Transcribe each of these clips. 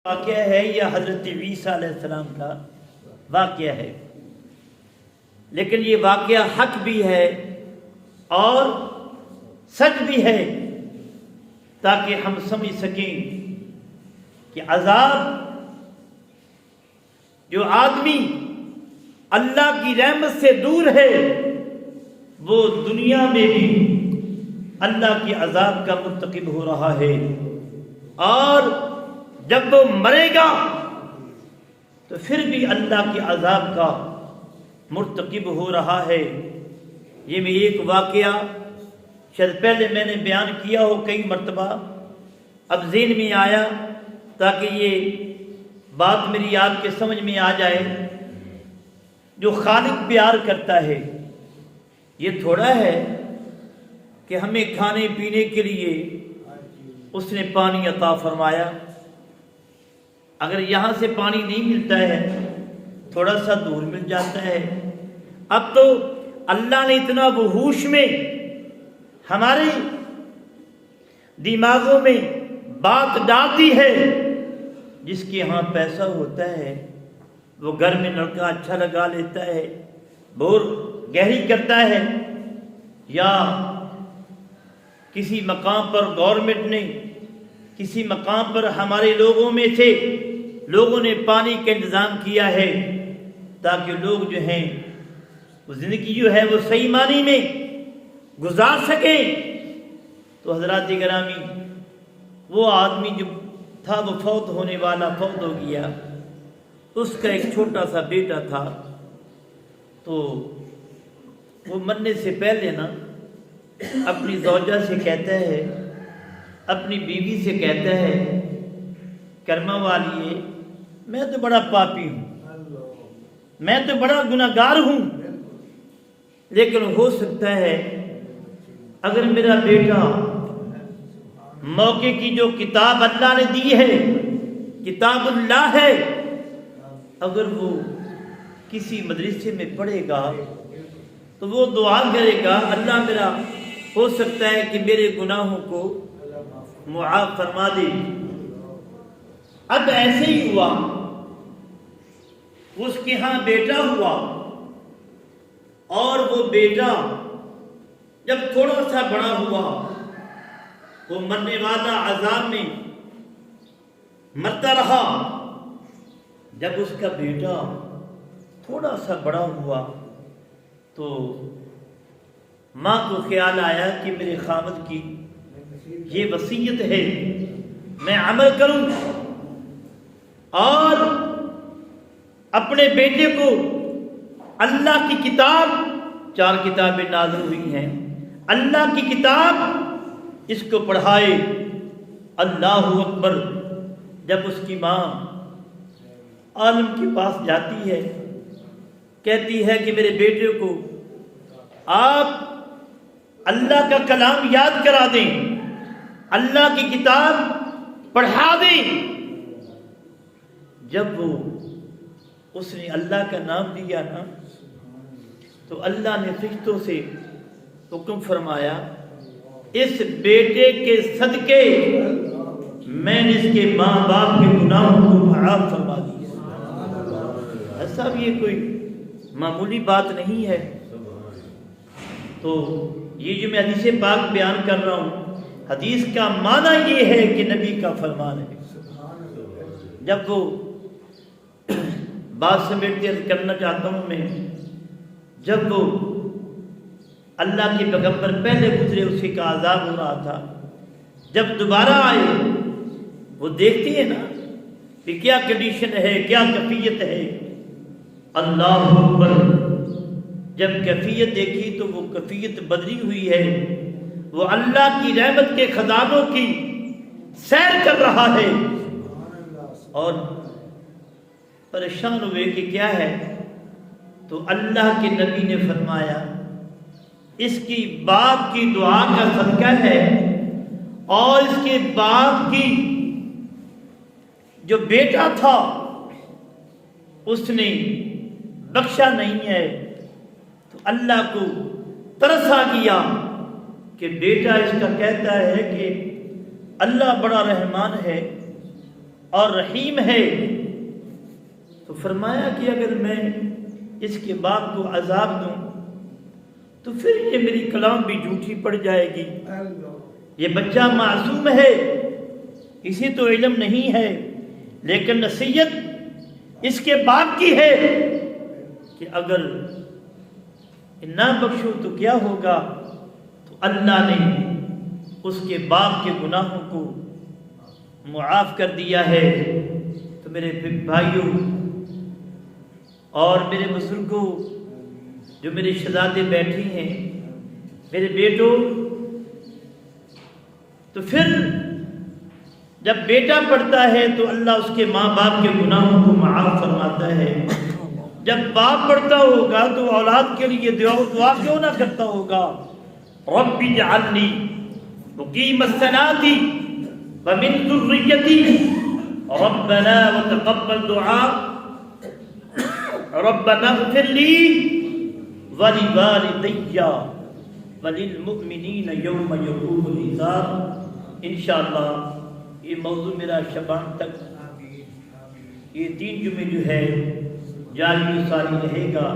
واقعہ ہے یا حضرت عیسیٰ علیہ السلام کا واقعہ ہے، لیکن یہ واقعہ حق بھی ہے اور سچ بھی ہے تاکہ ہم سمجھ سکیں کہ عذاب جو آدمی اللہ کی رحمت سے دور ہے وہ دنیا میں بھی اللہ کے عذاب کا مرتکب ہو رہا ہے، اور جب وہ مرے گا تو پھر بھی اللہ کے عذاب کا مرتکب ہو رہا ہے۔ یہ میں ایک واقعہ شاید پہلے میں نے بیان کیا ہو کئی مرتبہ، اب ذہن میں آیا تاکہ یہ بات میری آپ کے سمجھ میں آ جائے۔ جو خالق پیار کرتا ہے یہ تھوڑا ہے کہ ہمیں کھانے پینے کے لیے اس نے پانی عطا فرمایا، اگر یہاں سے پانی نہیں ملتا ہے تھوڑا سا دور مل جاتا ہے۔ اب تو اللہ نے اتنا وحوش میں ہمارے دماغوں میں بات ڈال دی ہے، جس کے ہاں پیسہ ہوتا ہے وہ گھر میں نلکا اچھا لگا لیتا ہے، بور گہری کرتا ہے، یا کسی مقام پر گورنمنٹ نے کسی مقام پر ہمارے لوگوں میں سے لوگوں نے پانی کا انتظام کیا ہے تاکہ لوگ جو ہیں وہ زندگی جو ہے وہ صحیح معنی میں گزار سکیں۔ تو حضرات گرامی، وہ آدمی جو تھا وہ فوت ہونے والا فوت ہو گیا، اس کا ایک چھوٹا سا بیٹا تھا، تو وہ مرنے سے پہلے نا اپنی زوجہ سے کہتا ہے، اپنی بیوی سے کہتا ہے، کرما والیے میں تو بڑا پاپی ہوں، میں تو بڑا گناہگار ہوں، لیکن ہو سکتا ہے اگر میرا بیٹا موقع کی جو کتاب اللہ نے دی ہے، کتاب اللہ ہے، اگر وہ کسی مدرسے میں پڑھے گا تو وہ دعا کرے گا، اللہ میرا ہو سکتا ہے کہ میرے گناہوں کو معاف فرما دے۔ اب ایسے ہی ہوا، اس کے ہاں بیٹا ہوا، اور وہ بیٹا جب تھوڑا سا بڑا ہوا وہ مرنے والا عذاب میں مرتا رہا۔ جب اس کا بیٹا تھوڑا سا بڑا ہوا تو ماں کو خیال آیا کہ میرے خامد کی یہ وصیت ہے، میں عمل کروں اور اپنے بیٹے کو اللہ کی کتاب، 4 کتابیں نازل ہوئی ہیں، اللہ کی کتاب اس کو پڑھائے۔ اللہ اکبر۔ جب اس کی ماں عالم کے پاس جاتی ہے، کہتی ہے کہ میرے بیٹے کو آپ اللہ کا کلام یاد کرا دیں، اللہ کی کتاب پڑھا دیں۔ جب وہ اس نے اللہ کا نام لیا نا تو اللہ نے فرشتوں سے حکم فرمایا، اس بیٹے کے صدقے میں نے اس کے ماں باپ کے گناہوں کو معاف فرما دیا۔ ایسا بھی یہ کوئی معمولی بات نہیں ہے۔ تو یہ جو میں حدیث پاک بیان کر رہا ہوں، حدیث کا معنی یہ ہے کہ نبی کا فرمان ہے۔ جب وہ بات سمیٹ کے کرنا چاہتا ہوں میں، جب وہ اللہ کے پیغمبر پہلے گزرے اسی کا عذاب ہو رہا تھا، جب دوبارہ آئے وہ دیکھتی ہے نا کہ کیا کنڈیشن ہے، کیا کیفیت ہے۔ اللہ اکبر۔ جب کیفیت دیکھی تو وہ کیفیت بدلی ہوئی ہے، وہ اللہ کی رحمت کے خزانوں کی سیر کر رہا ہے، اور پریشان ہوئے کہ کیا ہے، تو اللہ کے نبی نے فرمایا اس کی باپ کی دعا کا صدقہ ہے، اور اس کے باپ کی جو بیٹا تھا اس نے بخشا نہیں ہے۔ تو اللہ کو ترس آ گیا کہ بیٹا اس کا کہتا ہے کہ اللہ بڑا رحمان ہے، اور رحیم ہے۔ تو فرمایا کہ اگر میں اس کے باپ کو عذاب دوں تو پھر یہ میری کلام بھی جھوٹی پڑ جائے گی۔ یہ بچہ معصوم ہے، اسے تو علم نہیں ہے، لیکن نصیحت اس کے باپ کی ہے کہ اگر نہ بخشو تو کیا ہوگا۔ تو اللہ نے اس کے باپ کے گناہوں کو معاف کر دیا ہے۔ تو میرے بھائیوں اور میرے بزرگوں، جو میرے شہزادے بیٹھی ہیں، میرے بیٹوں، تو پھر جب بیٹا پڑھتا ہے تو اللہ اس کے ماں باپ کے گناہوں کو معاف فرماتا ہے۔ جب باپ پڑھتا ہوگا تو اولاد کے لیے دعا کیوں نہ کرتا ہوگا؟ رب اجعلنی مقیم الصلاۃ ومن ذریتی ربنا وتقبل دعاء ربنا اغفر لی ولوالدی وللمؤمنین یوم یقوم الحساب۔ انشاءاللہ یہ موضوع میرا شبان تک، یہ 3 جمعے جو ہے جاری و ساری رہے گا۔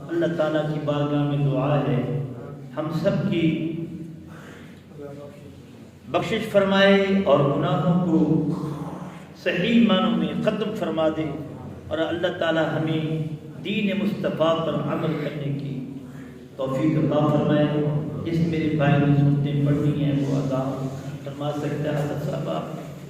اللہ تعالیٰ کی بارگاہ میں دعا ہے ہم سب کی بخشش فرمائے اور گناہوں کو صحیح معنوں میں ختم فرما دے، اور اللہ تعالیٰ ہمیں دین مصطفیٰ پر عمل کرنے کی توفیق عطا فرمائے۔ جس میرے بھائی نے سنتیں پڑھنی ہیں وہ ادا فرما سکتا ہے۔ صاحب